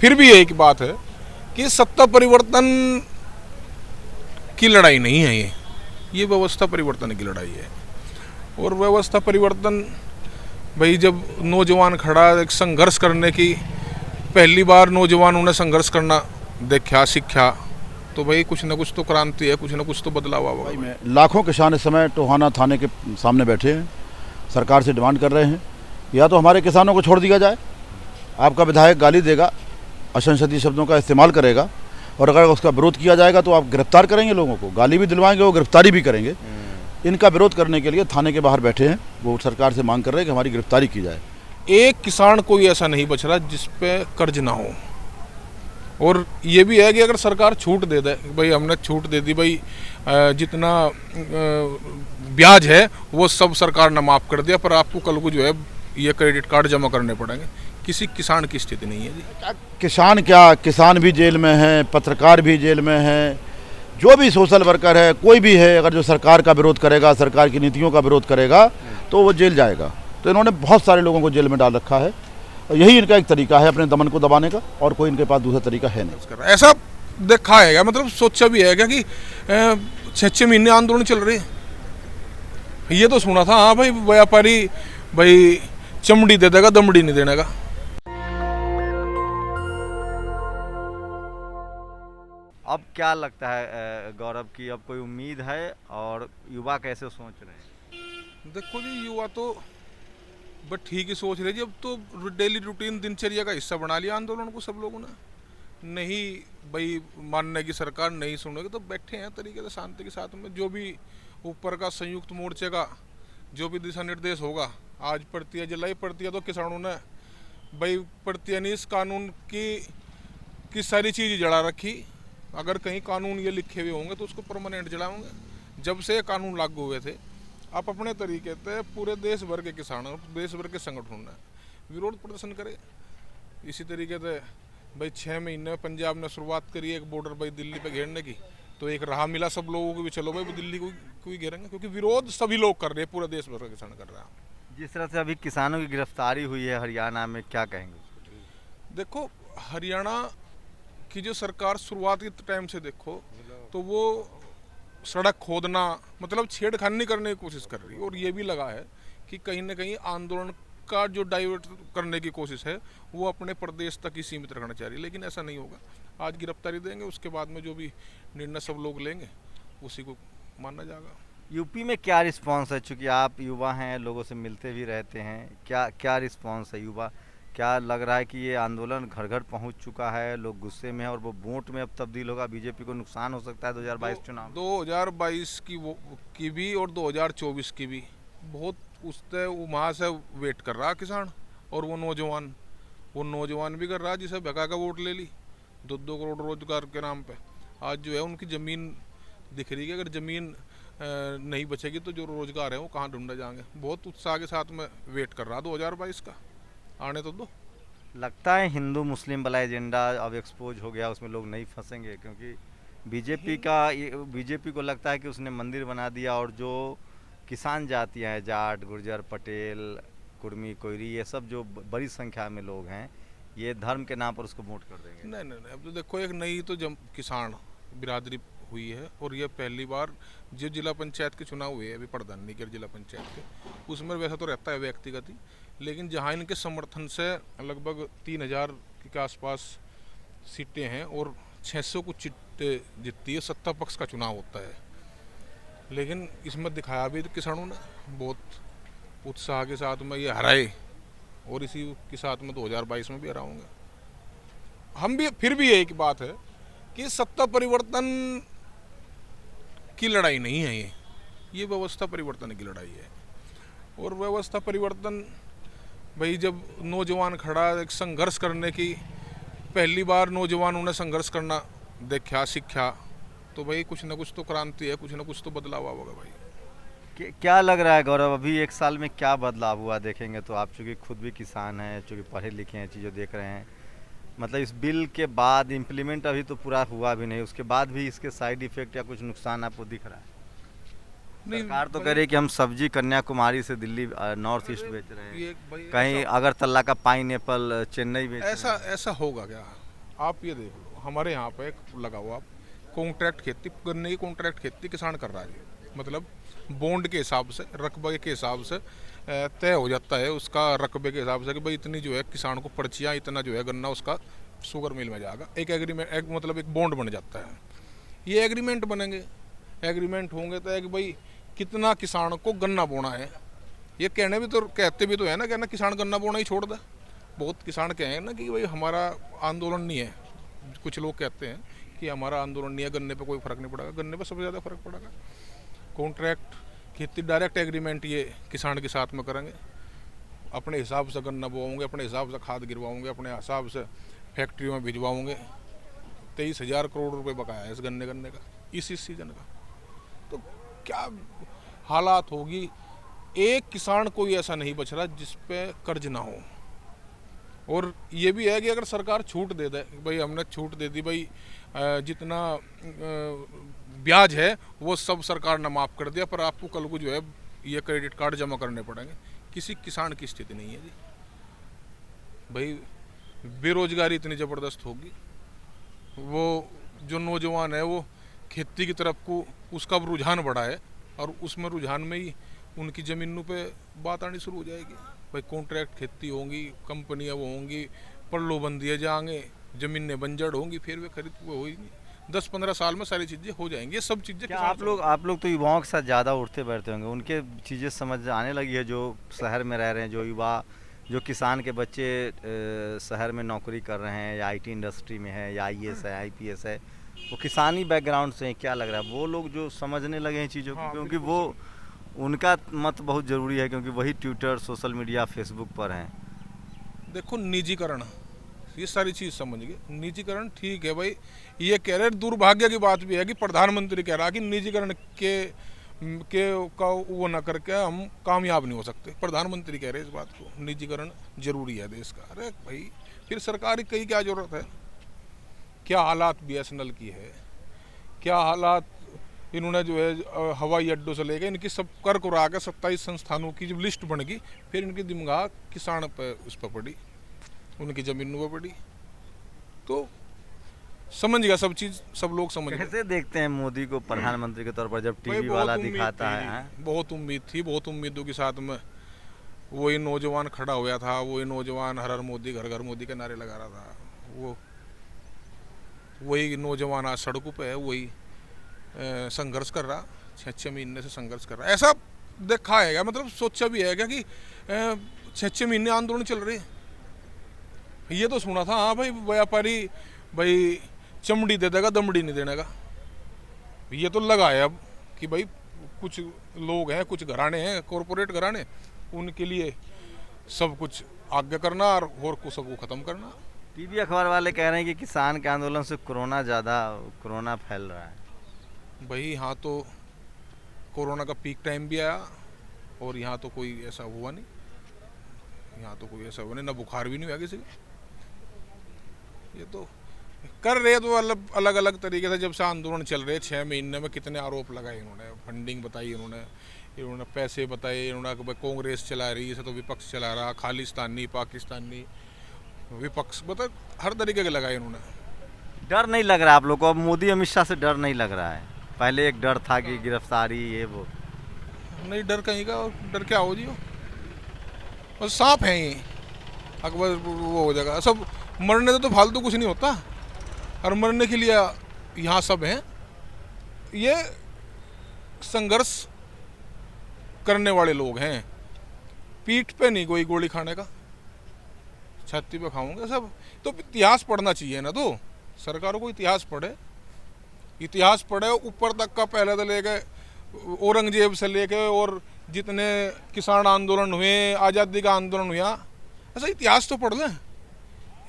फिर भी एक बात है कि सत्ता परिवर्तन की लड़ाई नहीं है, ये व्यवस्था परिवर्तन की लड़ाई है। और व्यवस्था परिवर्तन भाई, जब नौजवान खड़ा एक संघर्ष करने की, पहली बार नौजवानों ने संघर्ष करना देखा सीखा, तो भाई कुछ ना कुछ तो क्रांति है, कुछ ना कुछ तो बदलाव होगा। में लाखों किसान इस समय टोहाना थाने के सामने बैठे हैं, सरकार से डिमांड कर रहे हैं या तो हमारे किसानों को छोड़ दिया जाए। आपका विधायक गाली देगा, असंसदीय शब्दों का इस्तेमाल करेगा, और अगर उसका विरोध किया जाएगा तो आप गिरफ्तार करेंगे लोगों को, गाली भी दिलवाएंगे, वो गिरफ्तारी भी करेंगे। इनका विरोध करने के लिए थाने के बाहर बैठे हैं, वो सरकार से मांग कर रहे हैं कि हमारी गिरफ्तारी की जाए। एक किसान कोई ऐसा नहीं बच रहा जिस पे कर्ज ना हो। और ये भी है कि अगर सरकार छूट दे दे, भाई हमने छूट दे दी, भाई जितना ब्याज है वो सब सरकार ने माफ़ कर दिया, पर आपको कल को जो है ये क्रेडिट कार्ड जमा करने पड़ेंगे। किसी किसान की स्थिति नहीं है जी। किसान क्या, किसान भी जेल में हैं, पत्रकार भी जेल में हैं, जो भी सोशल वर्कर है, कोई भी है, अगर जो सरकार का विरोध करेगा, सरकार की नीतियों का विरोध करेगा तो वो जेल जाएगा। तो इन्होंने बहुत सारे लोगों को जेल में डाल रखा है, और यही इनका एक तरीका है अपने दमन को दबाने का, और कोई इनके पास दूसरा तरीका है नहीं। ऐसा देखा है क्या, मतलब सोचा भी है क्या कि 6-6 महीने आंदोलन चल रहे हैं। ये तो सुना था, हाँ भाई व्यापारी भाई चमड़ी दे देगा, दमड़ी नहीं देने का। अब क्या लगता है गौरव की, अब कोई उम्मीद है और युवा कैसे सोच रहे हैं? देखो जी, युवा तो बट ठीक ही सोच रहे जी। अब तो डेली रूटीन दिनचर्या का हिस्सा बना लिया आंदोलन को सब लोगों ने। नहीं भाई मानने की सरकार नहीं सुनेगी तो बैठे हैं तरीके से शांति के साथ में, जो भी ऊपर का संयुक्त मोर्चे का जो भी दिशा निर्देश होगा। आज पड़ती जलाई पड़ती है तो किसानों ने भाई पड़ती नहीं, इस कानून की सारी चीज़ जला रखी। अगर कहीं कानून ये लिखे हुए होंगे तो उसको परमानेंट जलाओगे। जब से कानून लागू हुए थे, आप अपने तरीके से पूरे देश भर के किसानों, देश भर के संगठनों ने विरोध प्रदर्शन करे। इसी तरीके से भाई 6 महीने में पंजाब ने शुरुआत करी एक बॉर्डर भाई दिल्ली पे घेरने की, तो एक राह मिला सब लोगों को भी, चलो भाई वो दिल्ली को भी घेरेंगे, क्योंकि विरोध सभी लोग कर रहे हैं, पूरा देश भर का किसान कर रहा है। जिस तरह से अभी किसानों की गिरफ्तारी हुई है हरियाणा में, क्या कहेंगे? देखो हरियाणा की जो सरकार शुरुआती टाइम से देखो तो वो सड़क खोदना, मतलब छेड़खानी करने की कोशिश कर रही है। और ये भी लगा है कि कहीं ना कहीं आंदोलन का जो डाइवर्ट करने की कोशिश है वो अपने प्रदेश तक ही सीमित रखना चाह रही है, लेकिन ऐसा नहीं होगा। आज गिरफ्तारी देंगे, उसके बाद में जो भी निर्णय सब लोग लेंगे उसी को माना जाएगा। यूपी में क्या रिस्पांस है? चूँकि आप युवा हैं, लोगों से मिलते भी रहते हैं, क्या क्या रिस्पांस है युवा? क्या लग रहा है कि ये आंदोलन घर घर पहुंच चुका है, लोग गुस्से में है और वो वोट में अब तब्दील होगा, बीजेपी को नुकसान हो सकता है 2022 चुनाव? 2022 की भी और 2024 की भी बहुत उससे वहाँ से वेट कर रहा किसान। और वो नौजवान भी कर रहा, जिसे भगा का वोट ले ली 2-2 करोड़ रोजगार के नाम पे। आज जो है उनकी ज़मीन दिख रही है, अगर ज़मीन नहीं बचेगी तो जो रोजगार है वो कहाँ ढूंढे जाएंगे। बहुत उत्साह के साथ में वेट कर रहा 2022 का, आने तो दो। लगता है हिंदू मुस्लिम वाला एजेंडा अब एक्सपोज हो गया, उसमें लोग नहीं फंसेंगे, क्योंकि बीजेपी को लगता है कि उसने मंदिर बना दिया और जो किसान जातियाँ हैं, जाट, गुर्जर, पटेल, कुर्मी, कोयरी, ये सब जो बड़ी संख्या में लोग हैं, ये धर्म के नाम पर उसको वोट कर देंगे। नहीं, अब तो देखो एक नई तो किसान बिरादरी हुई है। और ये पहली बार जो जिला पंचायत के चुनाव हुए अभी प्रधानी के जिला पंचायत के, उसमें वैसा तो रहता है व्यक्तिगत ही, लेकिन जहाँ इनके समर्थन से लगभग 3000 के आसपास सीटें हैं और 600 कुछ सीटें जीतती है, सत्ता पक्ष का चुनाव होता है। लेकिन इसमें दिखाया भी किसानों ने बहुत उत्साह के साथ में ये हराए, और इसी के साथ में 2022 में भी हराऊंगा। हम भी फिर भी एक बात है कि सत्ता परिवर्तन की लड़ाई नहीं है, ये व्यवस्था परिवर्तन की लड़ाई है। और व्यवस्था परिवर्तन भाई, जब नौजवान खड़ा एक संघर्ष करने की, पहली बार नौजवानों ने संघर्ष करना देखा सीखा, तो भाई कुछ ना कुछ तो क्रांति है, कुछ ना कुछ तो बदलाव होगा भाई। क्या लग रहा है गौरव, अभी 1 साल में क्या बदलाव हुआ देखेंगे तो? आप चूँकि खुद भी किसान हैं, चूँकि पढ़े लिखे हैं, चीज़ें देख रहे हैं, मतलब इस बिल के बाद इम्प्लीमेंट अभी तो पूरा हुआ भी नहीं, उसके बाद भी इसके साइड इफेक्ट या कुछ नुकसान आपको दिख रहा है? सरकार तो कह रही है कि हम सब्जी कन्याकुमारी से दिल्ली नॉर्थ ईस्ट बेच रहे हैं, कहीं अगरतला का पाइन एप्पल चेन्नई बेच रहे हैं। ऐसा होगा क्या? आप ये देख लो, हमारे यहाँ पे एक लगा हुआ, आप कॉन्ट्रैक्ट खेती, गन्ने की कॉन्ट्रैक्ट खेती किसान कर रहा है। मतलब बॉन्ड के हिसाब से, रकबे के हिसाब से तय हो जाता है उसका, रकबे के हिसाब से कि भाई इतनी जो है किसान को पर्चियाँ, इतना जो है गन्ना उसका शुगर मिल में जाएगा। एक एग्रीमेंट, मतलब एक बॉन्ड बन जाता है। ये एग्रीमेंट बनेंगे, एग्रीमेंट होंगे तो है कि भाई कितना किसान को गन्ना बोना है। ये कहते भी तो है ना, कहना किसान गन्ना बोना ही छोड़ दे। बहुत किसान कहे ना कि भाई हमारा आंदोलन नहीं है, कुछ लोग कहते हैं कि हमारा आंदोलन नहीं है, गन्ने पे कोई फर्क नहीं पड़ेगा। गन्ने पे सबसे ज़्यादा फर्क पड़ेगा। कॉन्ट्रैक्ट खेती, डायरेक्ट एग्रीमेंट ये किसान के साथ में करेंगे, अपने हिसाब से गन्ना बोवाओगे, अपने हिसाब से खाद गिरवाओगे, अपने हिसाब से फैक्ट्रियों में भिजवाओगे। 23,000 करोड़ रुपए बकाया है इस गन्ने का, इस सीजन का। तो क्या हालात होगी, एक किसान कोई ऐसा नहीं बच रहा जिस पे कर्ज ना हो। और ये भी है कि अगर सरकार छूट दे दे, भाई हमने छूट दे दी, भाई जितना ब्याज है वो सब सरकार ने माफ़ कर दिया, पर आपको कल को जो है ये क्रेडिट कार्ड जमा करने पड़ेंगे। किसी किसान की स्थिति नहीं है जी। भाई बेरोजगारी इतनी ज़बरदस्त होगी, वो जो नौजवान है वो खेती की तरफ को उसका रुझान बढ़ा है, और उसमें रुझान में ही उनकी ज़मीनों पे बात आनी शुरू हो जाएगी। भाई कॉन्ट्रैक्ट खेती होंगी, कंपनियां वो होंगी, पल्लोबंदियाँ जाएंगे, ज़मीनें बंजर होंगी, फिर वे खरीद वो होगी नहीं। 10-15 साल में सारी चीज़ें हो जाएंगी। ये सब चीज़ें क्या आप लोग तो युवाओं के साथ ज़्यादा उठते बैठते होंगे, उनके चीज़ें समझ आने लगी है, जो शहर में रह रहे हैं, जो युवा, जो किसान के बच्चे शहर में नौकरी कर रहे हैं, या आईटी इंडस्ट्री में है, या आईएएस है, आईपीएस है, वो किसानी बैकग्राउंड से हैं, क्या लग रहा है वो लोग जो समझने लगे हैं चीज़ों को? हाँ, क्योंकि वो उनका मत बहुत ज़रूरी है, क्योंकि वही ट्विटर, सोशल मीडिया, फेसबुक पर हैं। देखो निजीकरण, ये सारी चीज़ समझ गए। निजीकरण ठीक है भाई, ये कह रहे, दुर्भाग्य की बात भी है कि प्रधानमंत्री कह रहा कि निजीकरण के का वो ना करके हम कामयाब नहीं हो सकते। प्रधानमंत्री कह रहे इस बात को, निजीकरण जरूरी है देश का। अरे भाई फिर सरकारी कहीं क्या जरूरत है? क्या हालात बीएसएनएल की है, क्या हालात इन्होंने जो है हवाई अड्डों से लेकर इनकी सब कर कुरा के 27 संस्थानों की जब लिस्ट बन गई, फिर इनकी दिमाग किसान पर उस पर पड़ी, उनकी ज़मीनों पर पड़ी। तो समझ गया सब चीज़, सब लोग समझ गए। कैसे देखते हैं मोदी को प्रधानमंत्री के तौर पर, जब टीवी भाई वाला बहुत दिखाता उम्मीद है? थी, बहुत उम्मीद थी, बहुत उम्मीदों के साथ में वही नौजवान खड़ा हुआ था, वही नौजवान हर हर मोदी, घर घर मोदी के नारे लगा रहा था। वही नौजवान आज सड़कों पे है, वही संघर्ष कर रहा, 6 महीने से संघर्ष कर रहा। ऐसा देखा है क्या, मतलब सोचा भी है क्या कि 6 महीने आंदोलन चल रही है? ये तो सुना था हाँ भाई व्यापारी भाई चमड़ी दे देगा, दमड़ी नहीं देने का। ये तो लगा है अब कि भाई कुछ लोग हैं, कुछ घराने हैं, कॉरपोरेट घराने, उनके लिए सब कुछ आगे करना और को सबको ख़त्म करना। टीवी अखबार वाले कह रहे हैं कि किसान के आंदोलन से कोरोना फैल रहा है। भाई यहाँ तो कोरोना का पीक टाइम भी आया और यहाँ तो कोई ऐसा हुआ नहीं, यहाँ तो कोई ऐसा हुआ नहीं, ना बुखार भी नहीं हुआ किसी को। ये तो कर रहे तो अलग अलग तरीके से, जब से आंदोलन चल रहे 6 महीने में कितने आरोप लगाए इन्होंने, फंडिंग बताई इन्होंने पैसे बताए इन्होंने, कांग्रेस चला रही है तो विपक्ष चला रहा, खालिस्तानी पाकिस्तानी विपक्ष, मतलब हर तरीके के लगाए इन्होंने। डर नहीं लग रहा आप लोग को अब मोदी अमित शाह से? डर नहीं लग रहा है? पहले एक डर था कि गिरफ्तारी ये वो। नहीं डर कहीं का, डर क्या हो जी, बस सांप है ये, अकबर वो हो जाएगा सब। मरने तो फालतू कुछ नहीं होता, और मरने के लिए यहाँ सब हैं। ये संघर्ष करने वाले लोग हैं, पीठ पे नहीं कोई गोली खाने का, छाती पे खाऊंगे सब। तो इतिहास पढ़ना चाहिए ना, तो सरकारों को इतिहास पढ़े ऊपर तक का, पहले तो लेके औरंगजेब से लेके और जितने किसान आंदोलन हुए, आज़ादी का आंदोलन हुआ, ऐसा इतिहास तो पढ़ लें।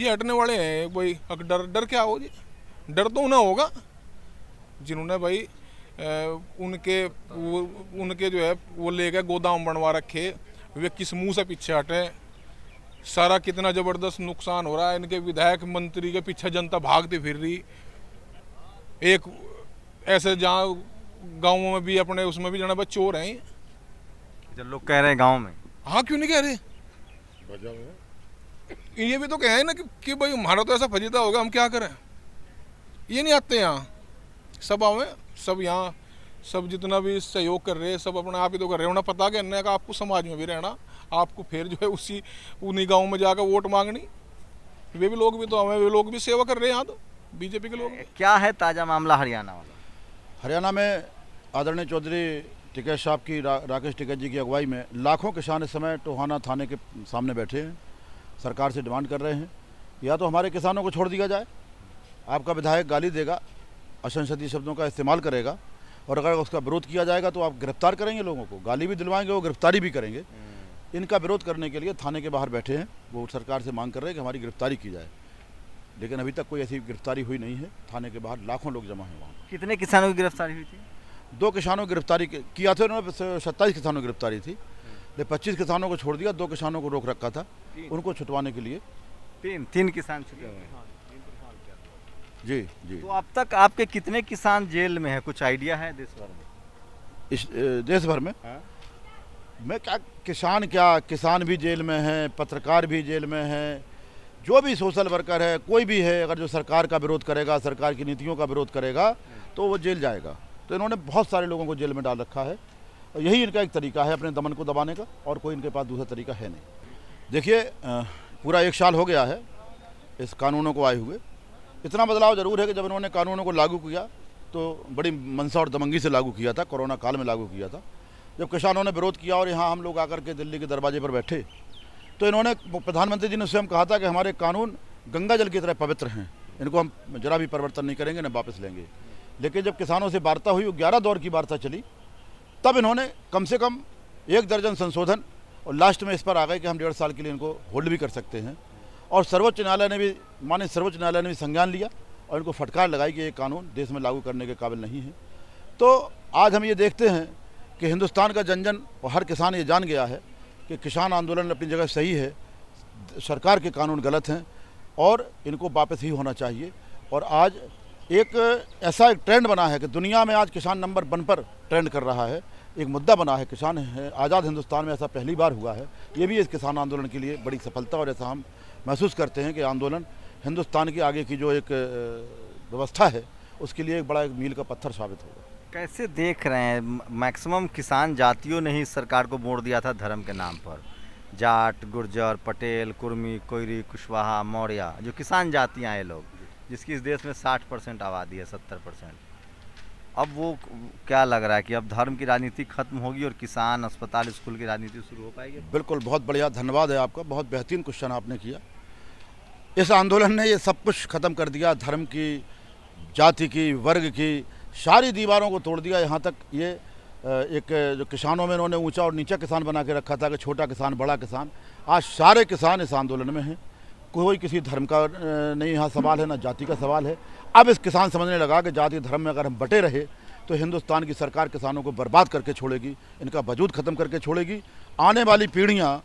ये हटने वाले हैं भाई, डर क्या हो जी? डर तो उन्हें होगा जिन्होंने भाई उनके जो है वो लेके गोदाम बनवा रखे, वे किस मुंह से पीछे हटे। सारा कितना ज़बरदस्त नुकसान हो रहा है, इनके विधायक मंत्री के पीछे जनता भागती फिर रही। एक ऐसे जहाँ गाँवों में भी अपने उसमें भी जना बस चोर हैं। जब लोग कह रहे हैं गांव में, हाँ क्यों नहीं कह रहे? ये भी तो कहें ना कि भाई हमारा तो ऐसा फजीदा होगा, हम क्या करें। ये नहीं आते यहाँ सभा में, सब यहाँ सब जितना भी सहयोग कर रहे हैं सब अपने आप ही तो कर रहे हैं। उन्हें पता करना का आपको समाज में भी रहना, आपको फिर जो है उन्हीं गाँव में जाकर वोट मांगनी। वे भी लोग भी तो हमें, वे लोग भी सेवा कर रहे हैं यहाँ तो बीजेपी के लोग। क्या है ताज़ा मामला हरियाणा वाला? हरियाणा में आदरणीय चौधरी टिकैत साहब की राकेश टिकैत जी की अगुवाई में लाखों किसान इस समय टोहाना थाने के सामने बैठे हैं। सरकार से डिमांड कर रहे हैं या तो हमारे किसानों को छोड़ दिया जाए, आपका विधायक गाली देगा, असंसदीय शब्दों का इस्तेमाल करेगा, और अगर उसका विरोध किया जाएगा तो आप गिरफ्तार करेंगे लोगों को, गाली भी दिलवाएंगे, वो गिरफ्तारी भी करेंगे। इनका विरोध करने के लिए थाने के बाहर बैठे हैं। वो सरकार से मांग कर रहे हैं कि हमारी गिरफ्तारी की जाए, लेकिन अभी तक कोई ऐसी गिरफ्तारी हुई नहीं है। थाने के बाहर लाखों लोग जमा हैं वहाँ। कितने किसानों की गिरफ्तारी हुई थी? 2 किसानों की गिरफ्तारी किया था उन्होंने, 27 किसानों की गिरफ्तारी थी, लेकिन 25 किसानों को छोड़ दिया, 2 किसानों को रोक रखा था उनको छुटवाने के लिए। तीन किसान छुटे हुए हैं। जी जी। तो अब तक आपके कितने किसान जेल में है, कुछ आइडिया है देश भर में? इस देश भर में मैं क्या, किसान भी जेल में हैं, पत्रकार भी जेल में हैं, जो भी सोशल वर्कर है, कोई भी है, अगर जो सरकार का विरोध करेगा, सरकार की नीतियों का विरोध करेगा तो वो जेल जाएगा। तो इन्होंने बहुत सारे लोगों को जेल में डाल रखा है, और यही इनका एक तरीका है अपने दमन को दबाने का, और कोई इनके पास दूसरा तरीका है नहीं। देखिए पूरा 1 साल हो गया है इस कानूनों को आए हुए। इतना बदलाव ज़रूर है कि जब इन्होंने कानूनों को लागू किया तो बड़ी मनसा और दमंगी से लागू किया था, कोरोना काल में लागू किया था। जब किसानों ने विरोध किया और यहाँ हम लोग आकर के दिल्ली के दरवाजे पर बैठे, तो इन्होंने, प्रधानमंत्री जी ने स्वयं कहा था कि हमारे कानून गंगा जल की तरह पवित्र हैं, इनको हम जरा भी परिवर्तन नहीं करेंगे, न वापस लेंगे। लेकिन जब किसानों से वार्ता हुई, 11 दौर की वार्ता चली, तब इन्होंने कम से कम 1 दर्जन संशोधन, और लास्ट में इस पर आ गए कि हम 1.5 साल के लिए इनको होल्ड भी कर सकते हैं। और सर्वोच्च न्यायालय ने भी, माननीय सर्वोच्च न्यायालय ने भी संज्ञान लिया और इनको फटकार लगाई कि ये कानून देश में लागू करने के काबिल नहीं है। तो आज हम ये देखते हैं कि हिंदुस्तान का जन जन और हर किसान ये जान गया है कि किसान आंदोलन अपनी जगह सही है, सरकार के कानून गलत हैं और इनको वापस ही होना चाहिए। और आज एक ऐसा एक ट्रेंड बना है कि दुनिया में आज किसान नंबर 1 पर ट्रेंड कर रहा है, एक मुद्दा बना है किसान है। आज़ाद हिंदुस्तान में ऐसा पहली बार हुआ है। ये भी इस किसान आंदोलन के लिए बड़ी सफलता, और ऐसा हम महसूस करते हैं कि आंदोलन हिंदुस्तान की आगे की जो एक व्यवस्था है उसके लिए एक बड़ा एक मील का पत्थर साबित होगा। कैसे देख रहे हैं, मैक्सिमम किसान जातियों ने ही सरकार को मोड़ दिया था धर्म के नाम पर। जाट, गुर्जर, पटेल, कुर्मी, कोयरी, कुशवाहा, मौर्य, जो किसान जातियाँ हैं लोग, जिसकी इस देश में 60% आबादी है, 70%। अब वो क्या लग रहा है कि अब धर्म की राजनीति खत्म होगी और किसान, अस्पताल, स्कूल की राजनीति शुरू हो पाएगी? बिल्कुल, बहुत बढ़िया, धन्यवाद है आपका, बहुत बेहतरीन क्वेश्चन आपने किया। इस आंदोलन ने ये सब कुछ ख़त्म कर दिया, धर्म की, जाति की, वर्ग की सारी दीवारों को तोड़ दिया। यहाँ तक ये एक जो किसानों में इन्होंने ऊंचा और नीचा किसान बना के रखा था कि छोटा किसान, बड़ा किसान, आज सारे किसान इस आंदोलन में हैं। कोई किसी धर्म का नहीं यहाँ सवाल है, ना जाति का सवाल है। अब इस किसान समझने लगा कि जाति धर्म में अगर हम बटे रहे तो हिंदुस्तान की सरकार किसानों को बर्बाद करके छोड़ेगी, इनका वजूद ख़त्म करके छोड़ेगी। आने वाली पीढ़ियाँ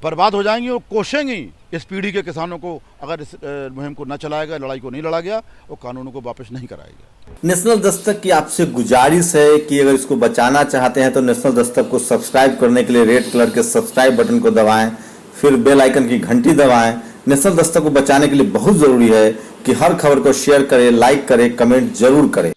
बर्बाद हो जाएंगी और कोसेंगी इस पीढ़ी के किसानों को, अगर इस मुहिम को न चलाया गया, लड़ाई को नहीं लड़ा गया, और कानूनों को वापस नहीं कराया गया। नेशनल दस्तक की आपसे गुजारिश है कि अगर इसको बचाना चाहते हैं तो नेशनल दस्तक को सब्सक्राइब करने के लिए रेड कलर के सब्सक्राइब बटन को दबाएं, फिर बेल आइकन की घंटी दबाएं। नेशनल दस्तक को बचाने के लिए बहुत जरूरी है कि हर खबर को शेयर करें, लाइक करें, कमेंट जरूर करें।